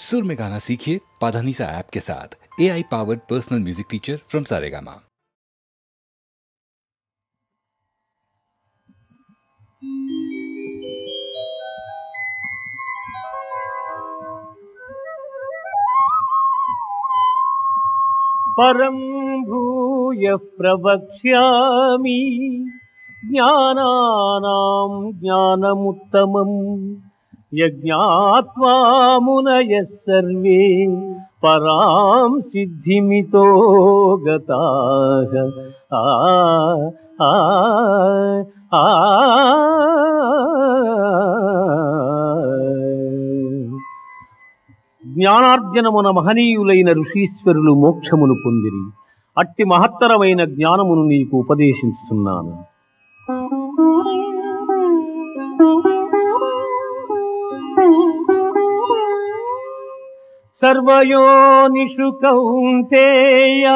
सुर में गाना सीखिए पाधानीसा ऐप के साथ। AI powered personal music teacher from Saregama. परं भूयः प्रवक्ष्यामि ज्ञानानां ज्ञानमुत्तमम् यज्ञात्वा मुनयः सर्वे परां सिद्धिमितो गताः। జ్ఞానార్జనమున మహనీయులైన ఋషీశ్వరులు మోక్షమును పొందిరి. అట్టి మహత్తరమైన జ్ఞానమును నీకు ఉపదేశించుతున్నాను. సర్వయోనిషు కౌంతేయ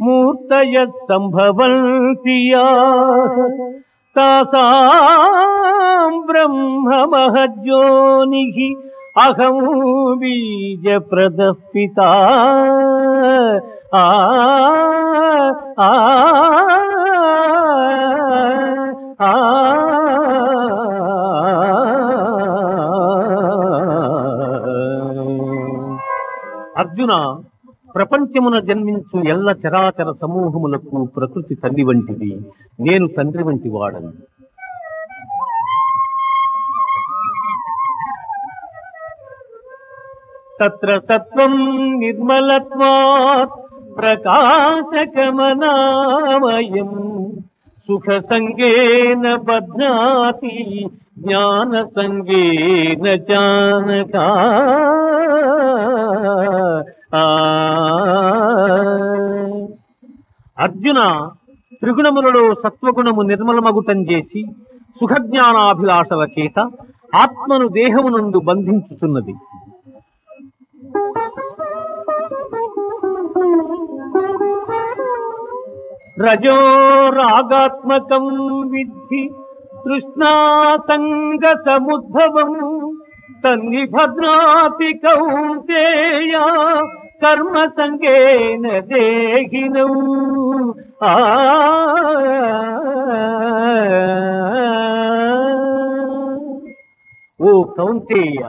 మూర్తయః సంభవంతి యాః తాసాం బ్రహ్మ మహజ్యోనిః అహం బీజప్రదః పితా. అర్జున, ప్రపంచమున జన్మించు ఎల్ల చరాచర సమూహములకు ప్రకృతి తల్లి వంటిది, నేను తండ్రి వంటి వాడను. తత్ర సత్వం నిర్మలత్వాత్ ప్రకాశకమనామయం సుఖ సంగేన బధ్నాతి జ్ఞాన సంగేన జానక. అర్జున, త్రిగుణములలో సత్వగుణము నిర్మలమగుటం చేసి సుఖజ్ఞానాభిలాషల చేత ఆత్మను దేహమునందు బంధించుచున్నది. రజో రాగాత్మకం విద్ధి తృష్ణాసంగ సముద్భవం తన్నిభద్రాతి కౌంతేయ కర్మ సంగేన దేహినౌ. ఓ కౌంతేయ,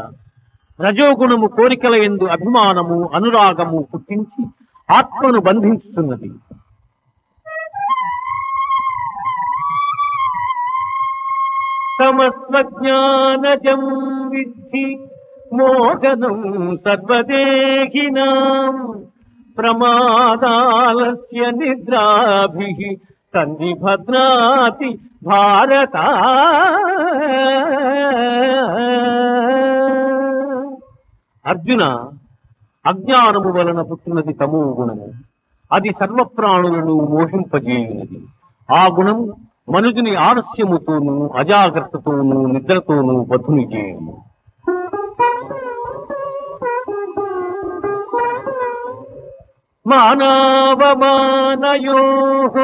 రజోగుణము కోరికల యందు అభిమానము అనురాగము పుట్టించి ఆత్మను బంధించుతున్నది. తమస్వజ్ఞానజం విద్ధి మోహనం సర్వదేహినాం ప్రమాదాలస్య నిద్రాభిః తన్నిభద్నాతి భారత. అర్జున, అజ్ఞానము వలన పుట్టినది తమో గుణము. అది సర్వప్రాణులను మోహింపజేయునది. ఆ గుణము మనుజుని ఆలస్యముతోనూ అజాగ్రత్తతోనూ నిద్రతోనూ బద్ధుని చేయును. మానవమానయోః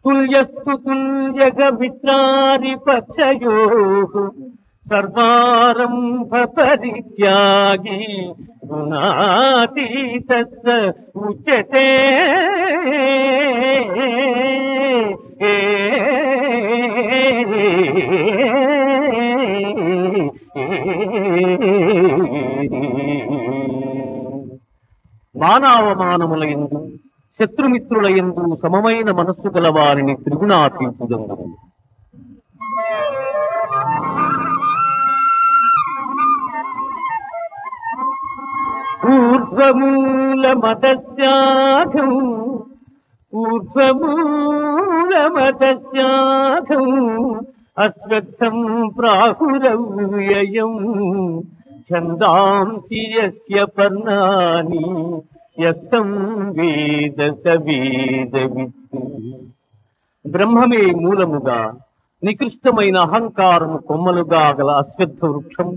తుల్యస్తు తుల్యగ మిత్రారి పక్షయోః సర్వారంభ పరిత్యాగి గుణాతీతస్స ఉచ్యతే. మానవమానములయందు శత్రుమిత్రులయందు సమమైన మనస్సు గల వారిని త్రిగుణాతీతుడను. ఊర్ధ్వమూలమతస్యాఘం అశ్వత్థం ప్రాహురవ్యయం ఛందాంసి యస్య పర్ణాని యస్తం వేద స వేదవిత్తు. బ్రహ్మమే మూలముగా నికృష్టమైన అహంకారము కొమ్మలుగా గల అశ్వత్థ వృక్షం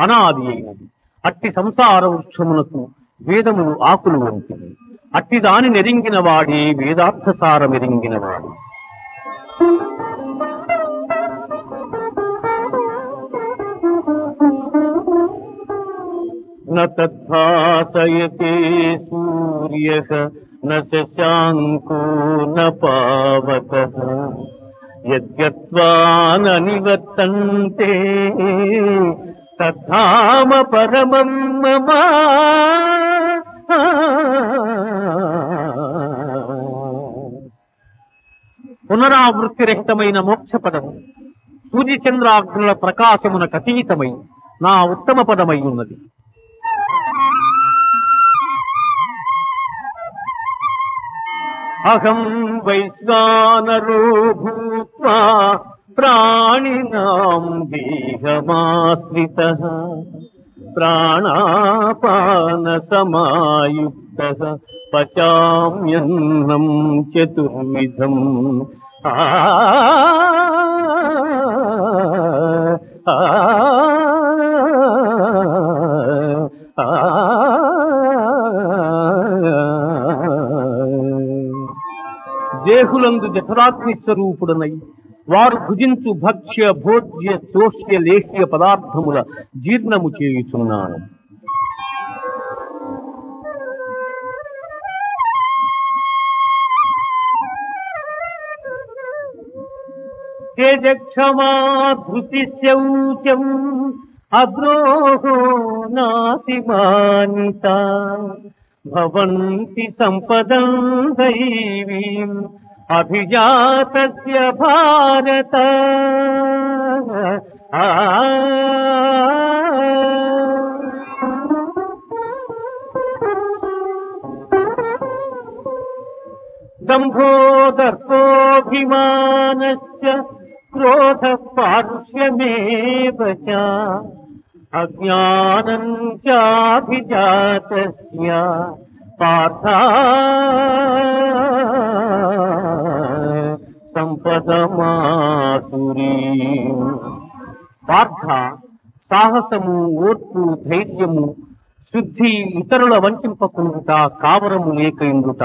అనాది అయినది. అట్టి సంసార వృక్షమునకు వేదములు ఆకులు వంటివి. అట్టి దాని నెరింగిన వాడే వేదార్థసారమెరింగిన వాడు. న తద్భాసయతే సూర్యః న శశాంకో న పావకః యద్గత్వా న నివర్తంతే తద్ధామ పరమం మమ. పునరావృత్తిరహితమైన మోక్షపదము సూర్యచంద్రాగ్నుల ప్రకాశమునకు అతీతమై నా ఉత్తమ పదమై ఉన్నది. అహం వైశ్వానరో భూత్వా ప్రాణినాం దేహమాశ్రితః ప్రాణాపాన సమాయుక్తః పచామ్యన్నం చతుర్విధం. దేహులందు జఠరాగ్ని స్వరూపుడనై వారు భుజించు భక్ష్య భోజ్య చోష్య లేహ్య పదార్థముల జీర్ణము చేయుచున్నాను. తేజక్షమా ధృతి శౌచం అద్రోహో నాతిమానిత భవంతి సంపదం దైవీం అభిజాతస్య భారత. దంభో దర్పోభిమానశ్చ క్రోధ పారుష్యమేవ చ అజ్ఞానం చాభిజాతస్య పార్థ సంపదమాసురీ. పార్థ, సాహసము, ఓర్పు, ధైర్యము, శుద్ధి, ఇతరుల వంచింపకుండుట, కావరము లేక ఇండుట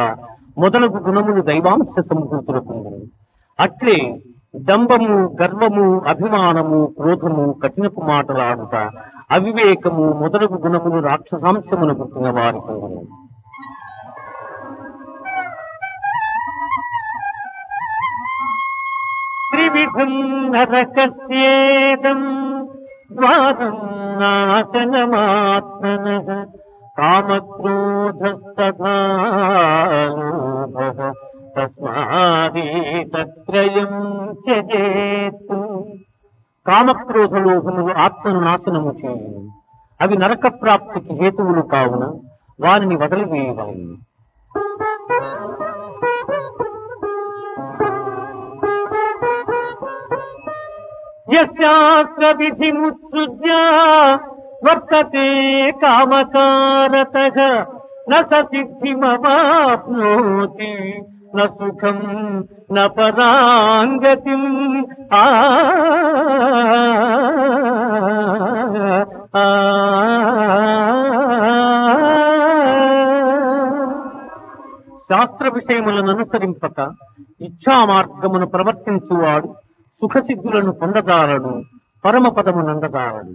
మొదలగు గుణములు దైవాంశ సంభూతులకు. అట్లే దంభము, గర్వము, అభిమానము, క్రోధము, కఠినపు మాటలాడుట, అవివేకము మొదలగు గుణములు రాక్షసాంశమును పుట్టిన వారికి. త్రివిధం నరకస్యేదం ద్వారం నాశనమాత్మనః కామక్రోధస్తథా లోభః తస్మాదేతత్రయం త్యజేత్. కామక్రోధ లోభములు ఆత్మను నాశనము చేయును. అవి నరక ప్రాప్తికి హేతువులు కావున వారిని వదిలివేయవలెను. యస్యాస్త్ర విధిముత్సృజ్య వర్తతే కామకారతః న స సిద్ధిమవాప్నోతి న సుఖం న పరాంగతిం. శాస్త్ర విషయములను అనుసరింపక ఇచ్ఛా మార్గమును ప్రవర్తించువాడు సుఖసిద్ధులను పొందజాలడు, పరమపదము నందజాలడు.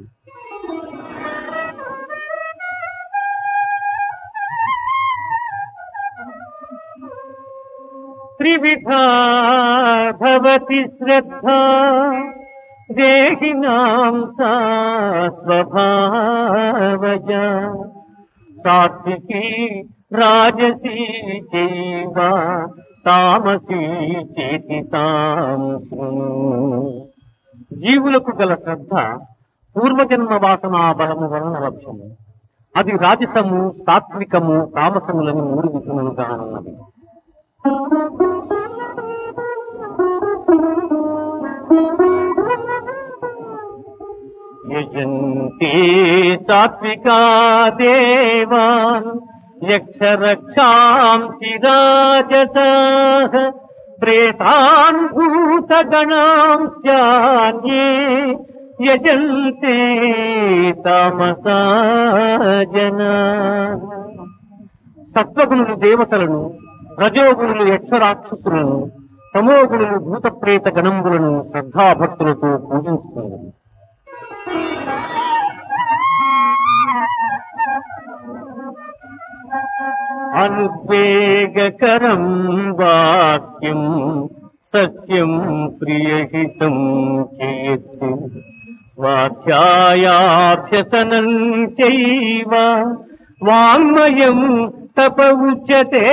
త్రివిధా భవతి శ్రద్ధా దేహినాం సా స్వభావజా సాత్వికీ రాజసీ చైవ తామసీ చేతి తాం శృణు. జీవులకు గల శ్రద్ధ పూర్వజన్మ వాసనా బలము వలన లక్ష్యము. అది రాజసము, సాత్వికము, తామసములను 3 విధములుగా అన్నది. యజంతే సాత్వికా దేవాన్ యక్షరక్షాంసి రాజసాః ప్రేతాన్ భూతగణాంస్యాన్యే యజంతే తామసా జనాః. సత్వగుణులు దేవతలను, రజోగుణులు యక్షరాక్షసులను, తమోగుణులు భూత ప్రేత గణంబులను శ్రద్ధాభక్తులతో పూజించుతున్నారు. అనుద్వేగకరం వాక్యం సత్యం ప్రియహితం చేత్ స్వాధ్యాయాభ్యసనం చైవ వాంగ్మయం తప ఉచ్యతే.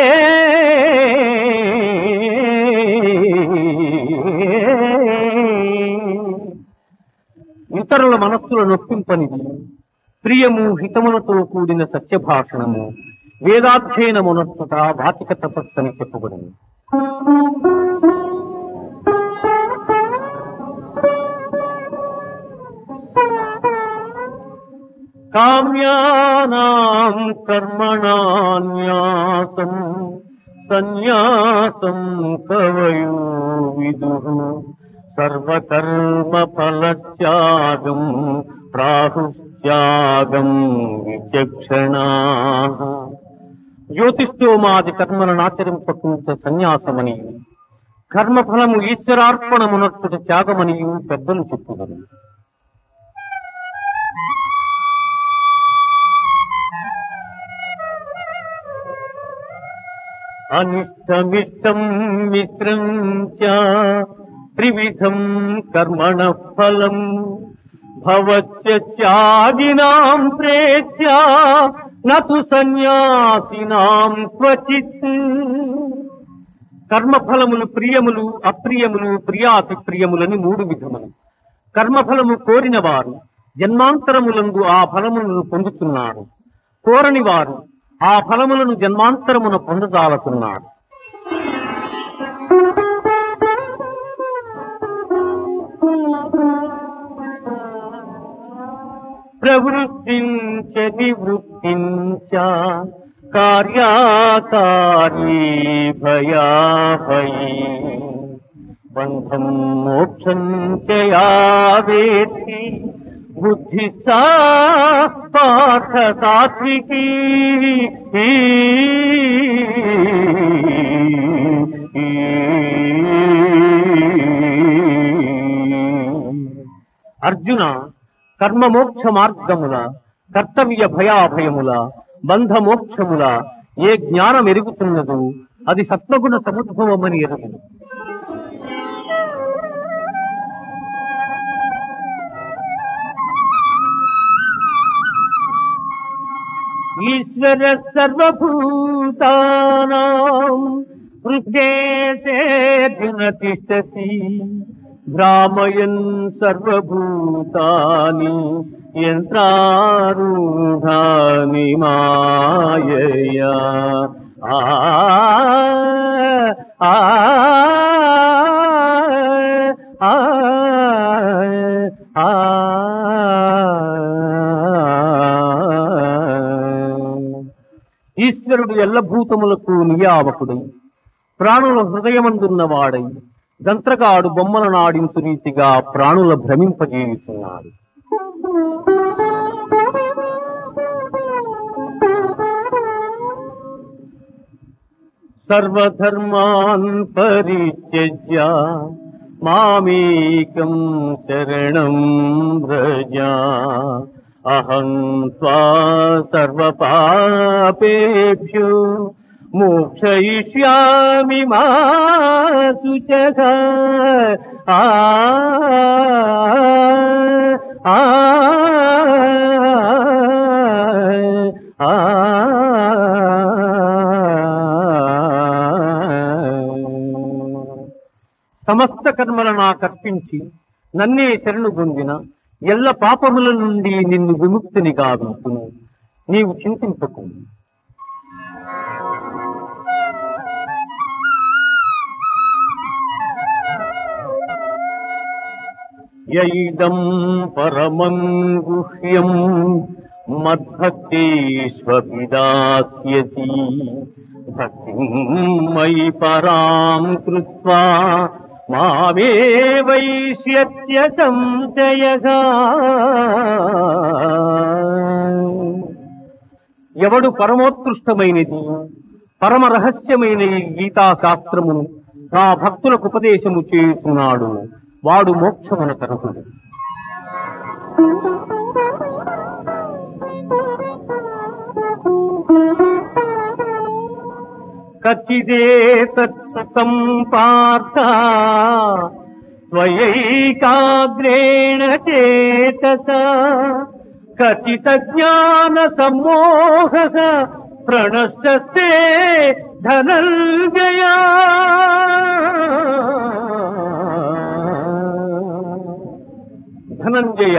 ఇతరుల మనస్సుల నొప్పింపనిది ప్రియము హితములతో కూడిన సత్యభాషణము వేదాధ్యయనమునొచ్చుట వాచిక తపస్సు అని చెప్పబడింది. కామ్యానాం కర్మణాన్యాసం సన్యాసం కవయో విదుః సర్వకర్మ ఫలత్యాగం ప్రాహుత్యాగం విచక్షణాః. జ్యోతిష్ఠోమాది కర్మలను ఆచరింపకుంట సన్యాసమని, కర్మఫలము ఈశ్వరార్పణమునర్చుట త్యాగమనియు పెద్దలు చెప్పుదురు. అనిష్టమిష్టం మిశ్రం చ త్రివిధం కర్మణః ఫలం భవత్య త్యాగినాం ప్రేత్య నతు సన్యాసినాం క్వచిత్. కర్మఫలములు ప్రియములు అప్రియములు ప్రియాతి ప్రియములని 3 విధములు. కర్మఫలము కోరిన వారు జన్మాంతరములందు ఆ ఫలములను పొందుతున్నారు. కోరని వారు ఆ ఫలములను జన్మాంతరమున పొందజాలకున్నాడు. ప్రవృత్తించ నివృత్తించ కార్యాకారీ భయాభయీ బంధం మోక్షం చ యా వేత్తి బుద్ధి సా పార్థ సాత్వికీ. అర్జున, కర్మమోక్ష మార్గముల, కర్తవ్య భయాభయముల, బంధమోక్షముల ఏ జ్ఞానం ఎరుగుతున్నదో అది సత్వగుణ సముద్భవమని ఎరుగును. ఈశ్వర సర్వభూతానాం హృద్దేశేర్జున తిష్టతి భ్రామయన్ సర్వభూతాని యంత్రారూఢాని మాయయా. ఈశ్వరుడు ఎల్లభూతములకు నియామకుడై ప్రాణుల హృదయమందున్నవాడై దంత్రగాడు బొమ్మలను ఆడించు రీతిగా ప్రాణుల భ్రమింపజేయుచున్నాడు. సర్వధర్మాన్ పరిత్యజ్య మామేకం శరణం వ్రజ అహం త్వా సర్వపాపేభ్యో మోక్షయిష్యామి మా శుచః. సమస్త కర్మలను నాకర్పించి నన్నే శరణు పొందిన ఎల్ల పాపముల నుండి నిన్ను విముక్తిని గావించును. నీవు చింతింపకు. యైదం పరమం గుహ్యం మద్భక్తేష్వభిదాస్యసి భక్తిం మయి పరాం కృత్వా మామే వైష్యత్య సంశయః. ఎవడు పరమోత్కృష్టమైనది పరమ రహస్యమైన ఈ గీతా శాస్త్రమును నా భక్తులకు ఉపదేశము చేయుచున్నాడు, వాడు మోక్షమునకు అర్హుడు. కచ్చిదే తత్సుతం పార్థ త్వయైకాగ్రేణ చేతస కచిత జ్ఞాన సమ్మోహః ప్రణష్టస్తే ధనంజయ. ధనంజయ,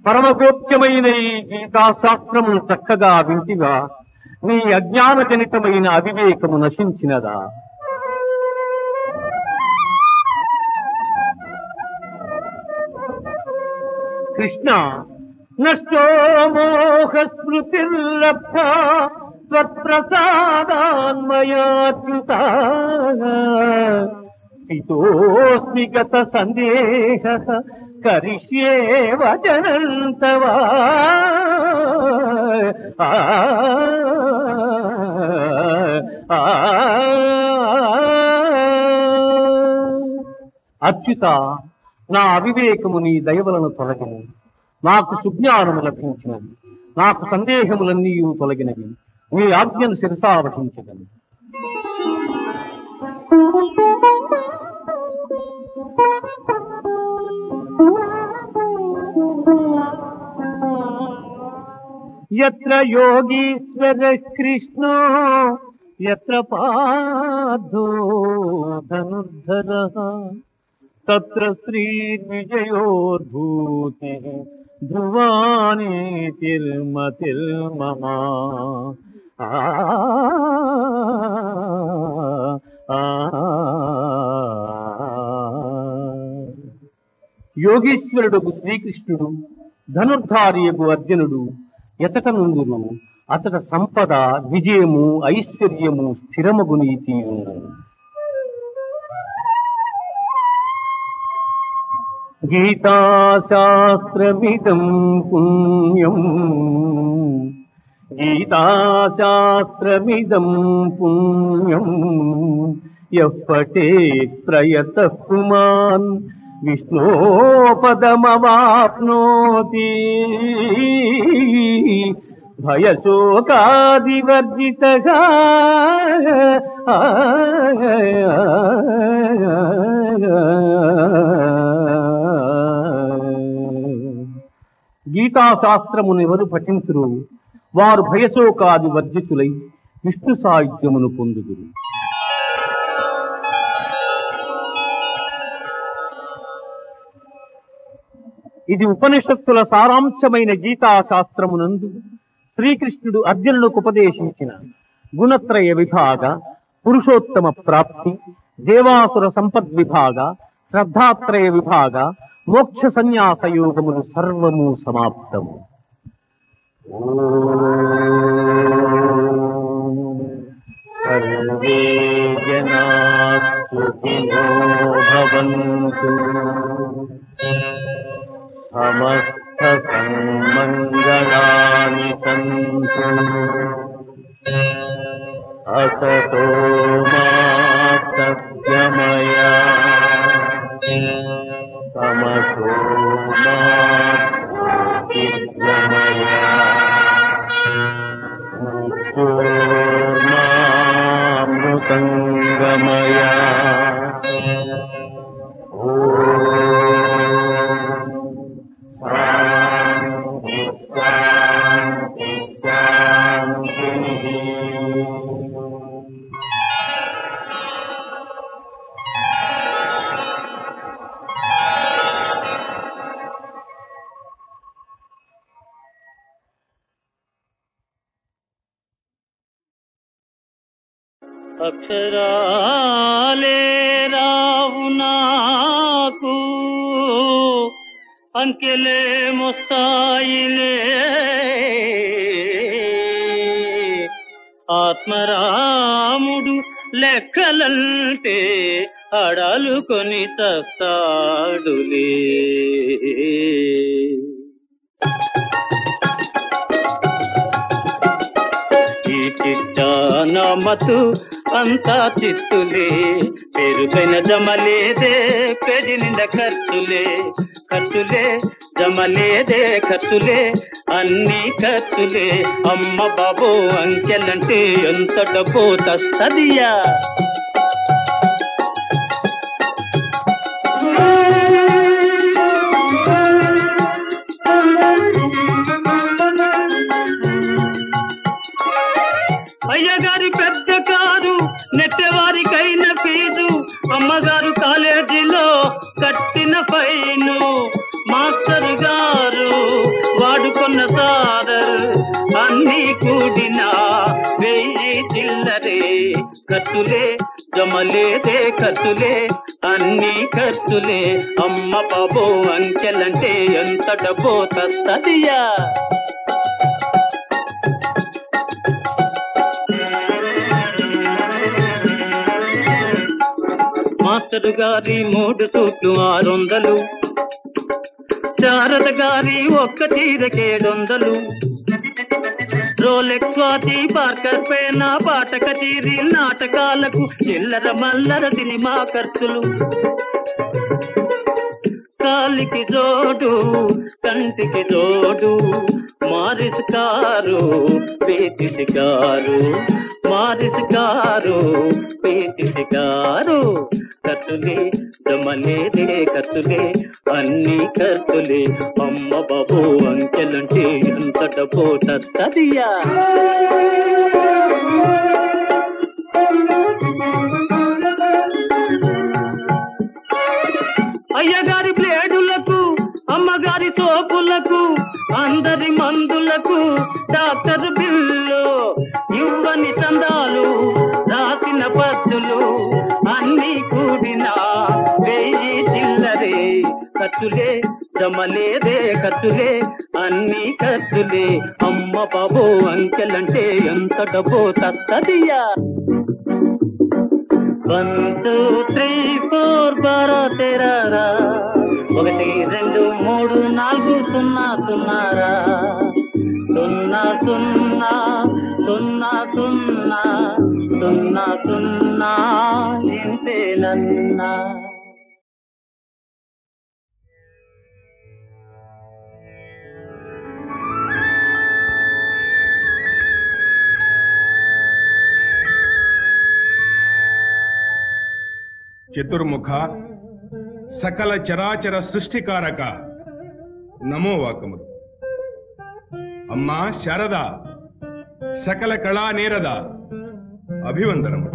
పరమగోప్యమైన ఈ గీతాశాస్త్రమును చక్కగా వింటివా? నీ అజ్ఞానజనితమైన అవివేకము నశించినదా? కృష్ణ, నష్టో మోహ స్మృతిర్లబ్ధ త్వత్ప్రసాదాన్మయాచ్యుత స్థితోస్మి గత సందేహః కరిష్యే వచనం తవ. అచ్యుత, నా అవివేకము నీ దయవలన తొలగినది, నాకు సుజ్ఞానము లభించినది, నాకు సందేహములన్నీ తొలగినవి. నీ ఆజ్ఞను శిరసావహించగలను. యత్ర యోగీశ్వర కృష్ణో యత్ర పార్థో ధనుర్ధరః తత్ర శ్రీ విజయోర్భూతి ధ్రువాని తిర్మతిర్మమ. యోగీశ్వరుడు శ్రీకృష్ణుడు, ధనుర్ధారియగు అర్జునుడు ఎచట నుండును అచట సంపద, విజయము, ఐశ్వర్యము స్థిరమగు నీతి. గీతాశాస్త్రమిదం పుణ్యం, గీతాశాస్త్రమిదం పుణ్యం యః పఠేత్ ప్రయతః పుమాన్ విష్ణోపదమవాప్నోతి భయశోకాదివర్జితః. గీతాశాస్త్రమును ఎవరు పఠించురు వారు భయశోకాది వర్జితులై విష్ణు సాయుధ్యమును పొందుదురు. ఇది ఉపనిషత్తుల సారాంశమైన గీతాశాస్త్రమునందు శ్రీకృష్ణుడు అర్జునులకు ఉపదేశించిన గుణత్రయ విభాగ, పురుషోత్తమ ప్రాప్తి, దేవాసుర సంపద్విభాగ, శ్రద్ధాత్రయ విభాగ, మోక్ష సన్యాస యోగములు సర్వము సమాప్తము. సర్వే జనాః సుఖినో భవంతు, సమస్త సన్మంగళాని సంతు, అసతో మా సత్యమయ, తమసో మా జ్యోతిర్గమయ, మృత్యోర్మామృతంగమయ. అక్షరాలే రావు నాకు, అంకెలే మొస్తాయిలే, ఆత్మరాముడు లెక్కలంటే అడలుకొని తస్తాడులే. ఈ చిట్టానమతు అంతా చిత్తులే, పెరుగైన జమలేదే పెరినింద ఖర్చులే, ఖర్చులే జమలేదే ఖర్చులే, అన్ని ఖర్చులే. అమ్మ బాబో అంకెలంటే ఎంత డబ్బో తస్తదియా. అయ్యగారి పెద్ద కారు, నెట్టెవారికైన ఫీజు, అమ్మగారు కాలేజీలో కట్టిన ఫైను, మాస్టర్ గారు వాడుకున్న సాదర్, అన్నీ కూడినా 1000 చిల్లరే. ఖర్చులే జమలేదే ఖర్చులే, అన్నీ ఖర్చులే. అమ్మ బాబో అంకెలంటే ఎంత డబ్బో తస్తదియా. మాస్టర్ గారి 3 సూట్లు 600, శారద గారి ఒక్క చీరకి 700, రోలెక్స్ వాచి, పార్కర్ పేన, పాట కచేరీ, నాటకాలకు చిల్లర మల్లర సినిమా ఖర్చులు. కాలికి జోడు కంటికి జోడు, మారిస్ కారు పేతి షికారు, మారిస్ కారు పేతి షికారు. ఖర్చులే జమలేదే ఖర్చులే, అన్ని ఖర్చులే. అమ్మ బాబు అంకెలంటే ఎంత డబ్బో తస్తదియా. అయ్యగారి ప్లేడులకు, అమ్మగారి తోపులకు, అందరి మందులకు డాక్టర్ బిల్లు, ఇవ్వని చందాలు, రాసిన పద్దులు, అన్నీ కూడినా 1000 చిల్లరే. ఖర్చులే జమలేదే ఖర్చులే, అన్నీ ఖర్చులే. అమ్మ బాబో అంకెలంటే ఎంత డబ్బో తస్తదియా. 1 2 3 4 12 13 1 2 3 4 0 0 0 0 0 0 ఇంతేనన్నా. చతుర్ముఖ సకల చరాచర సృష్టికారక నమో వాకములు. అమ్మా శారద సకల కళా నేరద అభివందనము.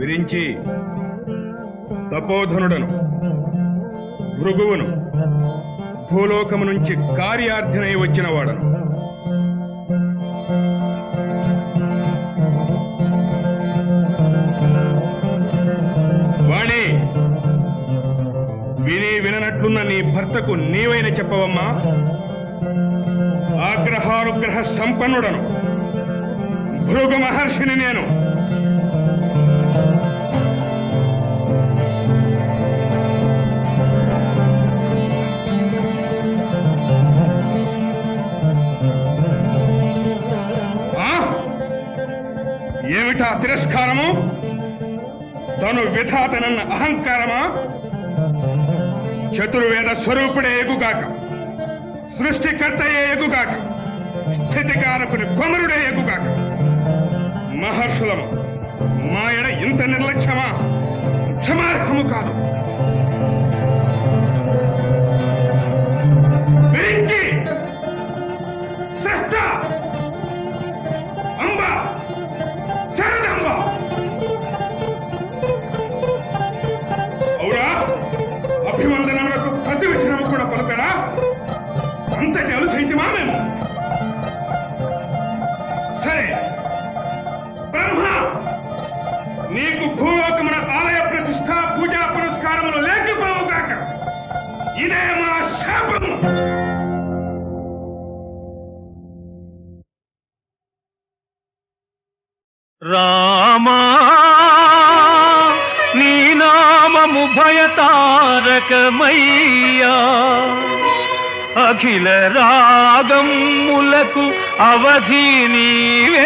విరించి తపోధనుడను భృగువును భూలోకము నుంచి కార్యార్థనై వచ్చిన వాడను. వాణి విని విననట్లున్న నీ భర్తకు నీవైన చెప్పవమ్మా. ఆగ్రహానుగ్రహ సంపన్నుడను భృగు మహర్షిని నేను. ఏమిటా తిరస్కారము? తను విధాతనన్న అహంకారమా? చతుర్వేద స్వరూపుడే ఎగుగాక, సృష్టికర్తయే ఎగుగాక, స్థితికారకుని కొమరుడే ఎగుగాక. మహర్షులము మాయడ ఇంత నిర్లక్ష్యమా? క్షమార్హము కాదు. విరించి శ్రేష్ఠ అంబ శరణంబ అవురా, అభివందనములకు ప్రతి వచనము కూడా పలుకరా? అంతటి అలుసైతిమా మేము? సరే బ్రహ్మ, నీకు భూలోకమున ఆలయ ప్రతిష్ట పూజా పురస్కారములు లేకపోవుగాక. ఇదే మా శాపము. రామా నీ నామము భయతారకమయ్యా, అఖిల రాగములకు అవధి నీవేనయ్యా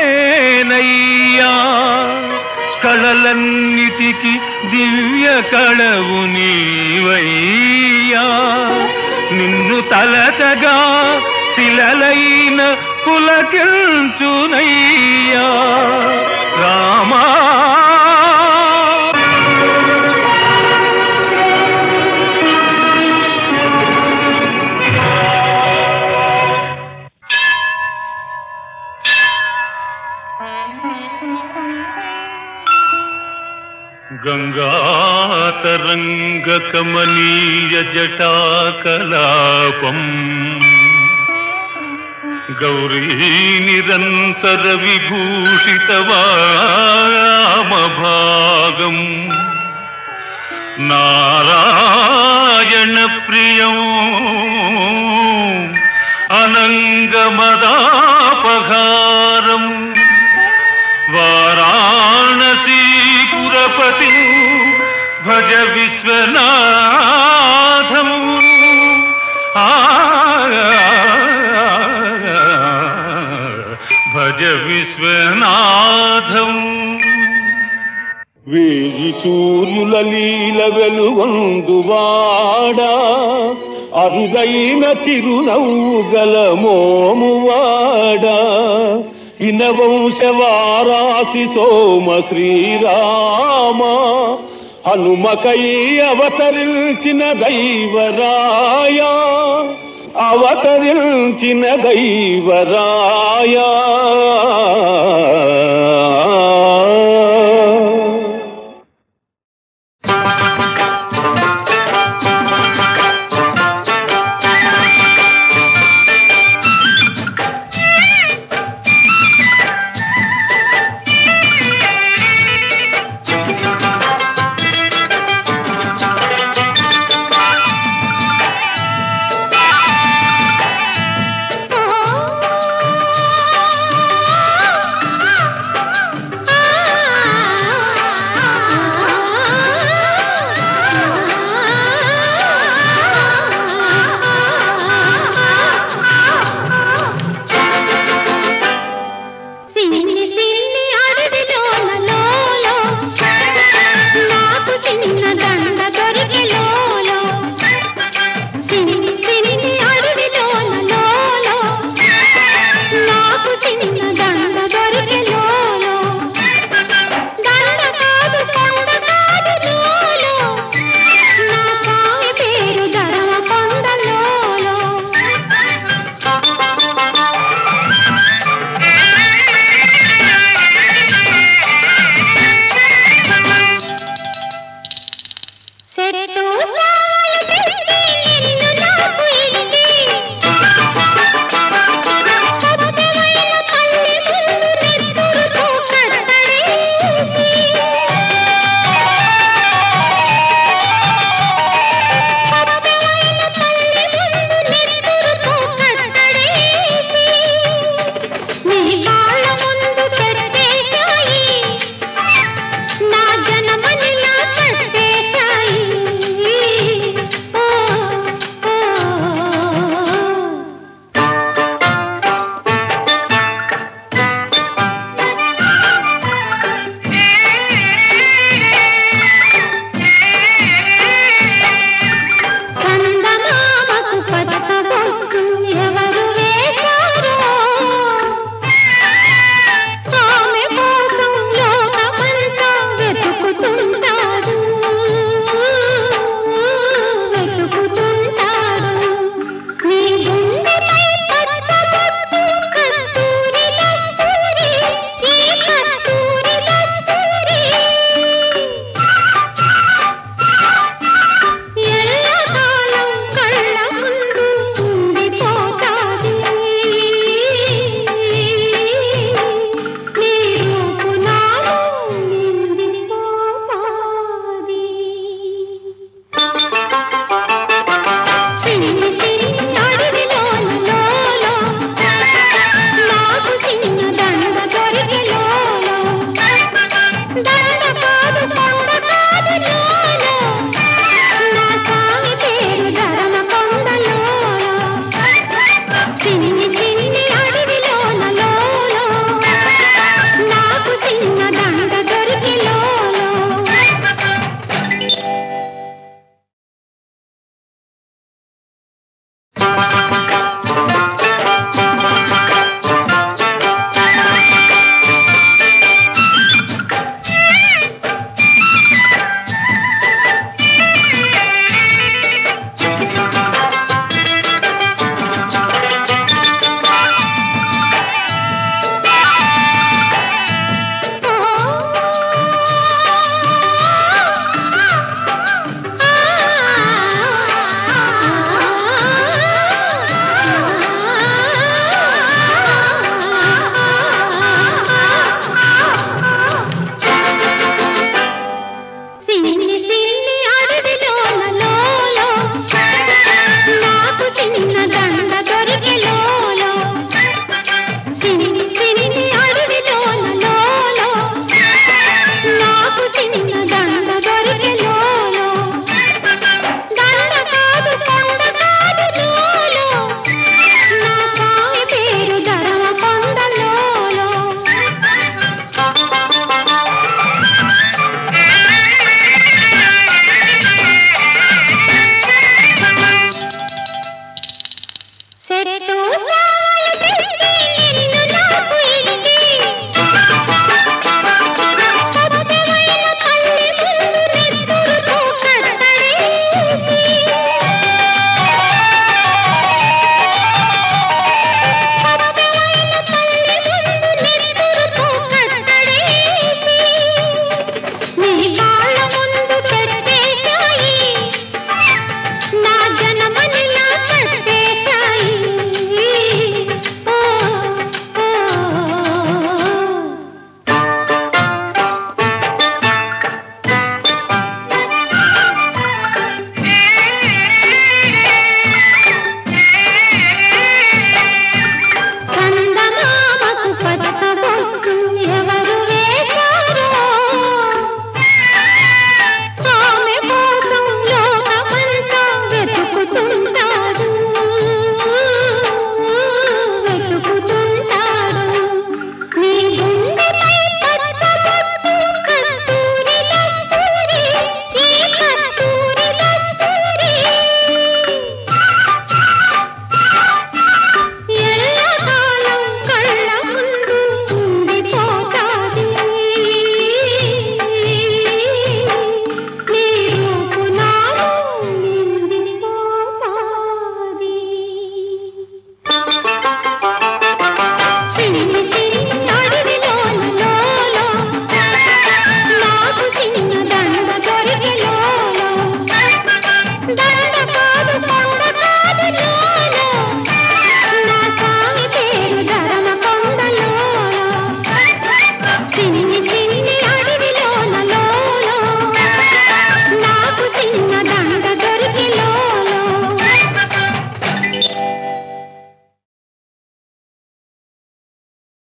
కళలన్నిటికి దివ్య కళవు నీవయ్యా నిన్ను తలచగా శిలలైన పులకించునయ్యా రామా గంగాతరంగ కమనీయ జటాకలాపం గౌరీ నిరంతర విభూషిత వామభాగం నారాయణ ప్రియం అనంగమదాపహారం వారాణసీపురపతి భజ విశ్వనాథం భజ విశ్వనాథం వేయి సూర్యుల లీల వెలుగొందువాడా అరుదైన చిరునవ్వు గల మోమువాడా ఇనవంశవారాసి సోమ శ్రీరామ హనుమకై అవతరించిన దైవరాయా అవతరించిన దైవరాయా